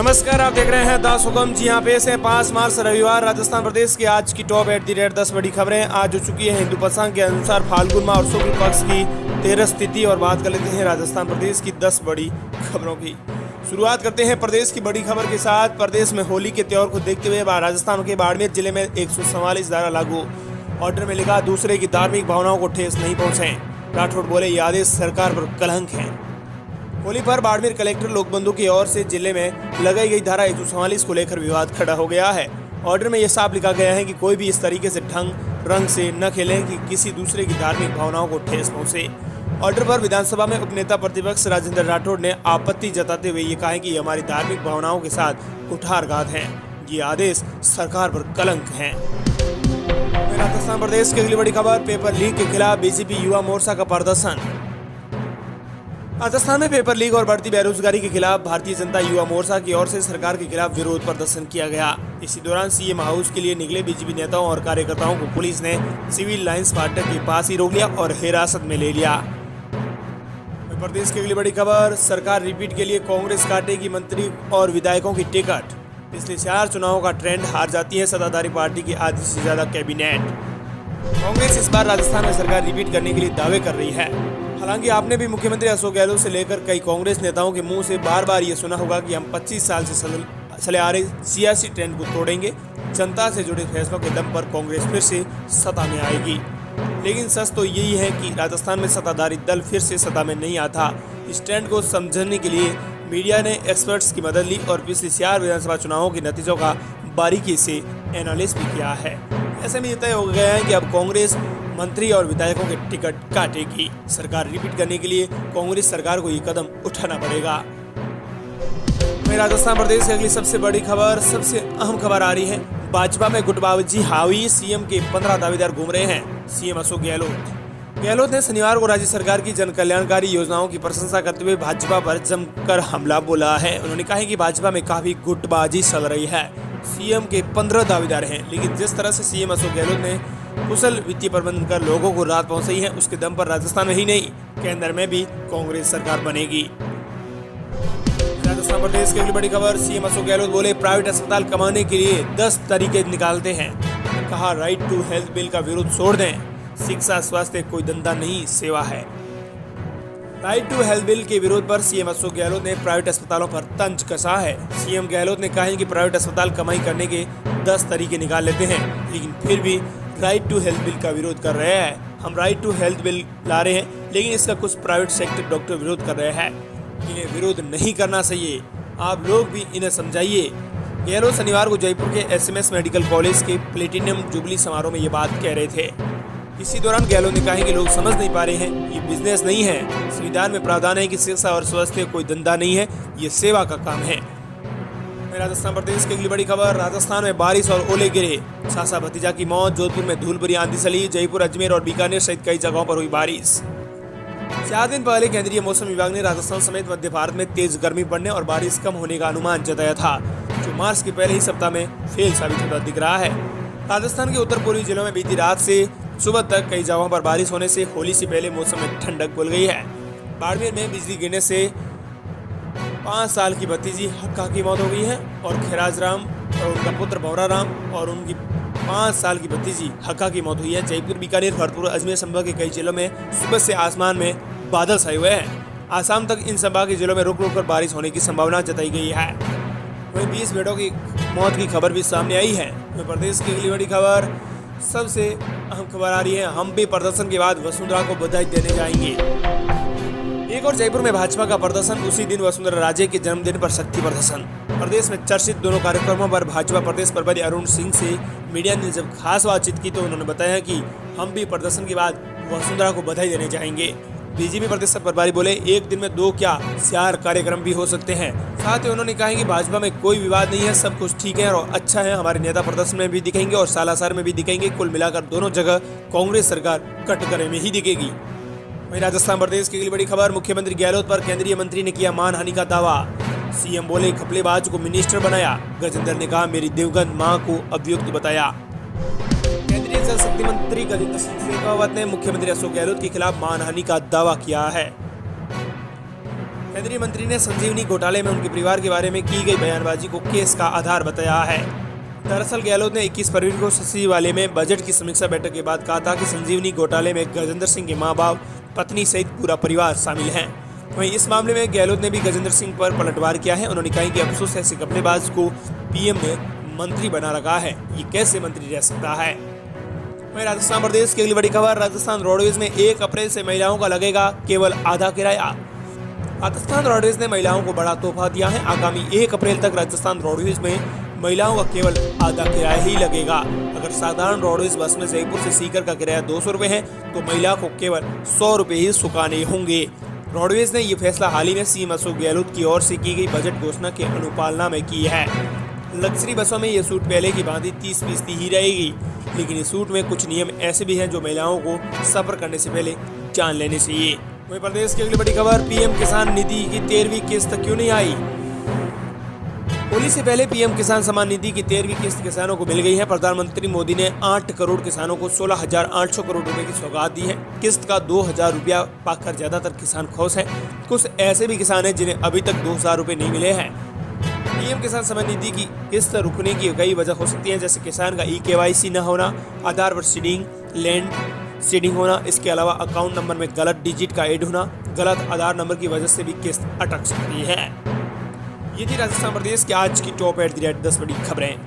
नमस्कार, आप देख रहे हैं दास हुकम। जी हाँ, पेश है 5 मार्च रविवार राजस्थान प्रदेश की आज की टॉप एट द रेट 10 बड़ी खबरें। आज हो चुकी है हिंदू पंचांग के अनुसार फाल्गुन माह और शुक्ल पक्ष की 13 तिथि। और बात कर लेते हैं राजस्थान प्रदेश की 10 बड़ी खबरों की। शुरुआत करते हैं प्रदेश की बड़ी खबर के साथ। प्रदेश में होली के त्योहार को देखते हुए राजस्थान के बाड़मेर जिले में 144 धारा लागू। ऑर्डर में लिखा, दूसरे की धार्मिक भावनाओं को ठेस नहीं पहुंचे। राठौड़ बोले, ये आदेश सरकार पर कलंक है। होली पर बाड़मेर कलेक्टर लोकबंधु की ओर से जिले में लगाई गई धारा 144 को लेकर विवाद खड़ा हो गया है। ऑर्डर में यह साफ लिखा गया है कि कोई भी इस तरीके से ढंग रंग से न खेलें कि किसी दूसरे की धार्मिक भावनाओं को ठेस पहुंचे। ऑर्डर पर विधानसभा में उपनेता प्रतिपक्ष राजेंद्र राठौड़ ने आपत्ति जताते हुए ये कहा है कि ये हमारी धार्मिक भावनाओं के साथ कुठारघात है। ये आदेश सरकार पर कलंक है। राजस्थान प्रदेश की अगली बड़ी खबर, पेपर लीक के खिलाफ बीजेपी युवा मोर्चा का प्रदर्शन। राजस्थान में पेपर लीक और बढ़ती बेरोजगारी के खिलाफ भारतीय जनता युवा मोर्चा की ओर से सरकार के खिलाफ विरोध प्रदर्शन किया गया। इसी दौरान सीएम हाउस के लिए निकले बीजेपी नेताओं और कार्यकर्ताओं को पुलिस ने सिविल लाइंस फाटक के पास ही रोक लिया और हिरासत में ले लिया। प्रदेश की अगली बड़ी खबर, सरकार रिपीट के लिए कांग्रेस काटेगी मंत्री और विधायकों की टिकट। पिछले 4 चुनावों का ट्रेंड, हार जाती है सत्ताधारी पार्टी की आधी से ज्यादा कैबिनेट। कांग्रेस इस बार राजस्थान में सरकार रिपीट करने के लिए दावे कर रही है। हालांकि आपने भी मुख्यमंत्री अशोक गहलोत से लेकर कई कांग्रेस नेताओं के मुंह से बार बार ये सुना होगा कि हम 25 साल से चले आ रहे सियासी ट्रेंड को तोड़ेंगे। जनता से जुड़े फैसलों के दम पर कांग्रेस फिर से सत्ता में आएगी। लेकिन सच तो यही है कि राजस्थान में सत्ताधारी दल फिर से सत्ता में नहीं आता। इस ट्रेंड को समझने के लिए मीडिया ने एक्सपर्ट्स की मदद ली और पिछले 4 विधानसभा चुनावों के नतीजों का बारीकी से एनालिसिस भी किया है। ऐसे में तय हो गया है कि अब कांग्रेस मंत्री और विधायकों के टिकट काटेगी। सरकार रिपीट करने के लिए कांग्रेस सरकार को ये कदम उठाना पड़ेगा। राजस्थान प्रदेश की अगली सबसे बड़ी खबर, सबसे अहम खबर आ रही है। भाजपा में गुटबाजी हावी, सीएम के 15 दावेदार घूम रहे हैं। सीएम अशोक गहलोत ने शनिवार को राज्य सरकार की जन कल्याणकारी योजनाओं की प्रशंसा करते हुए भाजपा पर जमकर हमला बोला है। उन्होंने कहा है कि भाजपा में काफी गुटबाजी चल रही है। सीएम के 15 दावेदार हैं, लेकिन जिस तरह से सीएम अशोक गहलोत ने कुशल वित्तीय प्रबंधन कर लोगों को राहत पहुंचाई है, उसके दम पर राजस्थान में ही नहीं, केंद्र में भी कांग्रेस सरकार बनेगी। राजस्थान प्रदेश की अगली बड़ी खबर, सीएम अशोक गहलोत बोले, प्राइवेट अस्पताल कमाने के लिए 10 तरीके निकालते हैं। कहा, राइट टू हेल्थ बिल का विरोध छोड़ दें। शिक्षा स्वास्थ्य कोई धंधा नहीं, सेवा है। राइट टू हेल्थ बिल के विरोध पर सीएम अशोक गहलोत ने प्राइवेट अस्पतालों पर तंज कसा है। सीएम गहलोत ने कहा है कि प्राइवेट अस्पताल कमाई करने के 10 तरीके निकाल लेते हैं, लेकिन फिर भी राइट टू हेल्थ बिल का विरोध कर रहे हैं। हम राइट टू हेल्थ बिल ला रहे हैं, लेकिन इसका कुछ प्राइवेट सेक्टर डॉक्टर विरोध कर रहे हैं। इन्हें विरोध नहीं करना चाहिए, आप लोग भी इन्हें समझाइए। गहलोत शनिवार को जयपुर के एसएमएस मेडिकल कॉलेज के प्लेटिनियम जुबली समारोह में ये बात कह रहे थे। इसी दौरान गहलोत ने कहा कि लोग समझ नहीं पा रहे हैं, ये बिजनेस नहीं है। संविधान में प्रावधान है कि शिक्षा और स्वास्थ्य कोई धंधा नहीं है, ये सेवा का काम है। राजस्थान प्रदेश की अगली बड़ी खबर, राजस्थान में बारिश और ओले गिरे, चाचा भतीजा की मौत। जोधपुर में धूल भरी आंधी चली। जयपुर, अजमेर और बीकानेर सहित कई जगहों पर हुई बारिश। 4 दिन पहले केंद्रीय मौसम विभाग ने राजस्थान समेत मध्य भारत में तेज गर्मी बढ़ने और बारिश कम होने का अनुमान जताया था, जो मार्च के पहले ही सप्ताह में फेल साबित होता दिख रहा है। राजस्थान के उत्तर पूर्वी जिलों में बीती रात से सुबह तक कई जगहों पर बारिश होने से होली से पहले मौसम में ठंडक घुल गई है। बाड़मेर में बिजली गिरने से 5 साल की भतीजी हक्का की मौत हो गई है और खैराज राम और उनका पुत्र भंवरा राम और उनकी 5 साल की भतीजी हक्का की मौत हुई है। जयपुर, बीकानेर, भरतपुर, अजमेर संभाग के कई जिलों में सुबह से आसमान में बादल छाए हुए हैं। आज शाम तक इन संभाग के जिलों में रुक रुक कर बारिश होने की संभावना जताई गई है। वहीं 20 भेड़ों की मौत की खबर भी सामने आई है। तो प्रदेश की अगली बड़ी खबर, सबसे अहम खबर आ रही है। हम भी प्रदर्शन के बाद वसुंधरा को बधाई देने जाएंगे। एक और जयपुर में भाजपा का प्रदर्शन, उसी दिन वसुंधरा राजे के जन्मदिन पर शक्ति प्रदर्शन। प्रदेश में चर्चित दोनों कार्यक्रमों पर भाजपा प्रदेश प्रभारी अरुण सिंह से मीडिया ने जब खास बातचीत की तो उन्होंने बताया कि हम भी प्रदर्शन के बाद वसुंधरा को बधाई देने जाएंगे। बीजेपी प्रदेश प्रभारी बोले, एक दिन में 2 क्या 4 कार्यक्रम भी हो सकते हैं। साथ ही उन्होंने कहा कि भाजपा में कोई विवाद नहीं है, सब कुछ ठीक है और अच्छा है। हमारे नेता प्रदर्शन में भी दिखेंगे और सालासर में भी दिखेंगे। कुल मिलाकर दोनों जगह कांग्रेस सरकार कटघरे में ही दिखेगी। वहीं राजस्थान प्रदेश की अगली बड़ी खबर, मुख्यमंत्री गहलोत पर केंद्रीय मंत्री ने किया मानहानि का दावा। सीएम बोले, घपलेबाज को मिनिस्टर बनाया। गजेंद्र ने कहा, मेरी देवगन मां को अभियुक्त बताया। केंद्रीय जल शक्ति मंत्री गजेंद्र सिंह शेखावत ने मुख्यमंत्री अशोक गहलोत के खिलाफ मानहानि का दावा किया है। केंद्रीय मंत्री ने संजीवनी घोटाले में उनके परिवार के बारे में की गई बयानबाजी को केस का आधार बताया है। दरअसल गहलोत ने 21 फरवरी को सचिवालय में बजट की समीक्षा बैठक के बाद कहा था कि संजीवनी घोटाले में गजेंद्र सिंह के मां बाप, पत्नी सहित पूरा परिवार शामिल हैं। वहीं इस मामले में गहलोत ने भी गजेंद्र सिंह पर पलटवार किया है। उन्होंने कहा कि अफसोस ऐसे घपलेबाज को पीएम ने मंत्री बना रखा है, ये कैसे मंत्री रह सकता है। वहीं राजस्थान प्रदेश की अगली बड़ी खबर, राजस्थान रोडवेज में 1 अप्रैल से महिलाओं का लगेगा केवल आधा किराया। राजस्थान रोडवेज ने महिलाओं को बड़ा तोहफा दिया है। आगामी 1 अप्रैल तक राजस्थान रोडवेज में महिलाओं का केवल आधा किराया ही लगेगा। अगर साधारण रोडवेज बस में जयपुर से सीकर का किराया 200 रुपए है तो महिला को केवल 100 रुपए ही चुकाने होंगे। रोडवेज ने ये फैसला हाल ही में सीएम अशोक गहलोत की ओर से की गई बजट घोषणा के अनुपालना में की है। लग्जरी बसों में ये छूट पहले की भांति 30% ही रहेगी, लेकिन इस छूट में कुछ नियम ऐसे भी हैं जो महिलाओं को सफर करने से पहले जान लेने चाहिए। वहीं प्रदेश की अगली बड़ी खबर, पीएम किसान निधि की 13वीं किस्त क्यों नहीं आई। होली से पहले पीएम किसान सम्मान निधि की 13वीं किस्त किसानों को मिल गई है। प्रधानमंत्री मोदी ने 8 करोड़ किसानों को 16,800 करोड़ रुपए की सौगात दी है। किस्त का 2,000 रुपया पाकर ज्यादातर किसान खुश हैं। कुछ ऐसे भी किसान हैं जिन्हें अभी तक 2,000 रुपए नहीं मिले हैं। पीएम किसान सम्मान निधि की किस्त रुकने की कई वजह हो सकती है, जैसे किसान का KYC न होना, आधार पर सीडिंग, लैंड सीडिंग होना, इसके अलावा अकाउंट नंबर में गलत डिजिट का ऐड होना, गलत आधार नंबर की वजह से भी किस्त अटक सकती है। ये थी राजस्थान प्रदेश की आज की टॉप 8 10 बड़ी खबरें।